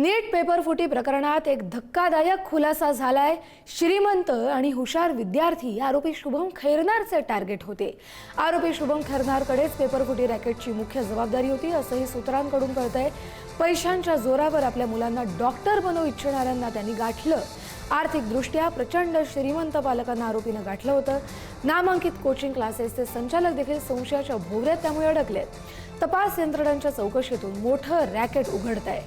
नीट paper फुटी प्रकरणात एक धक्कादायक खुलासा झालाय। श्रीमंत आणि हुशार विद्यार्थी आरोपी शुभम खैरनारचे टार्गेट होते। आरोपी शुभम खैरनारकडेच पेपर फुटी रॅकेटची मुख्य जबाबदारी होती असंही सूत्रांकडून कळतंय। पैशांच्या जोरावर आपल्या मुलांना डॉक्टर बनवू इच्छिणाऱ्यांना त्यांनी गाठलं। आर्थिकदृष्ट्या प्रचंड श्रीमंत पालकांना आरोपीनं गाठलं होतं। नामांकित कोचिंग क्लासेसचे संचालक देखील संशयाच्या भोवऱ्यात त्यामुळे अडकलेत। तपास यंत्रणांच्या चौकशीतून मोठं रॅकेट उघडतंय।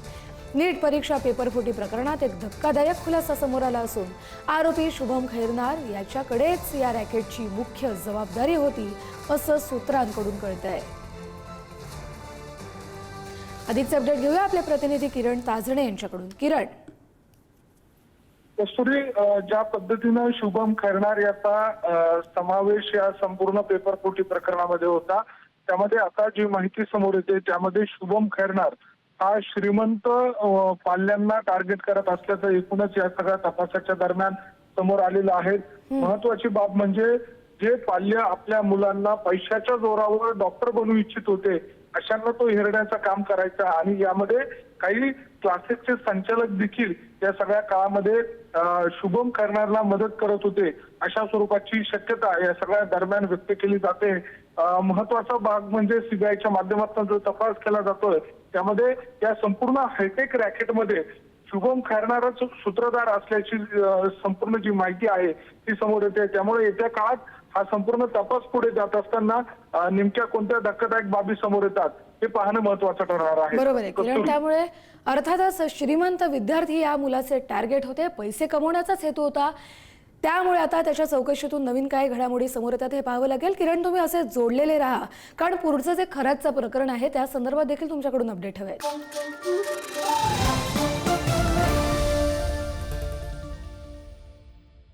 नीट परीक्षा पेपर फुटी प्रकरणात एक धक्कादायक खुलासा समोर आला असून आरोपी शुभम खैरनार याच्याकडेच या रॅकेटची मुख्य जबाबदारी होती असं सूत्रांकडून कळतंय। अधिकचे अपडेट घेऊया आपले प्रतिनिधी किरण ताजणे यांच्याकडून। किरण, कस्तुरी, ज्या पद्धतीने शुभम खैरनार याचा समावेश या संपूर्ण पेपर फुटी प्रकरणामध्ये होता, त्यामध्ये आता जी माहिती समोर येते त्यामध्ये शुभम खैरनार हा श्रीमंत पाल्यांना टार्गेट करत असल्याचं एकूणच या सगळ्या तपासाच्या दरम्यान समोर आलेलं आहे। महत्वाची बाब म्हणजे जे पाल्य आपल्या मुलांना पैशाच्या जोरावर डॉक्टर बनवू इच्छित होते अशांना तो हेरण्याचं काम करायचा आणि यामध्ये काही क्लासेसचे संचालक देखील या सगळ्या काळामध्ये शुभम खैरनारला मदत करत होते अशा स्वरूपाची शक्यता या सगळ्या दरम्यान व्यक्त केली जाते। महत्वाचा भाग म्हणजे सीबीआयच्या माध्यमातून जो तपास केला जातोय त्यामध्ये या संपूर्ण हायटेक रॅकेटमध्ये शुभम खैरनारच सूत्रधार असल्याची संपूर्ण जी माहिती आहे ती समोर येते। त्यामुळे येत्या काळात हा संपूर्ण तपास पुढे जात असताना नेमक्या कोणत्या धक्कादायक बाबी समोर येतात हे पाहणं महत्त्वाचं ठरणार आहे। बरोबर आहे किरण, त्यामुळे अर्थातच श्रीमंत विद्यार्थी या मुलाचे टार्गेट होते, पैसे कमवण्याचाच हेतू होता। त्यामुळे आता त्याच्या चौकशीतून नवीन काय घडामोडी समोर येतात हे पाहावं लागेल। किरण, तुम्ही असे जोडलेले राहा, कारण पुढचं जे खराचं प्रकरण आहे त्या संदर्भात देखील तुमच्याकडून अपडेट हवे।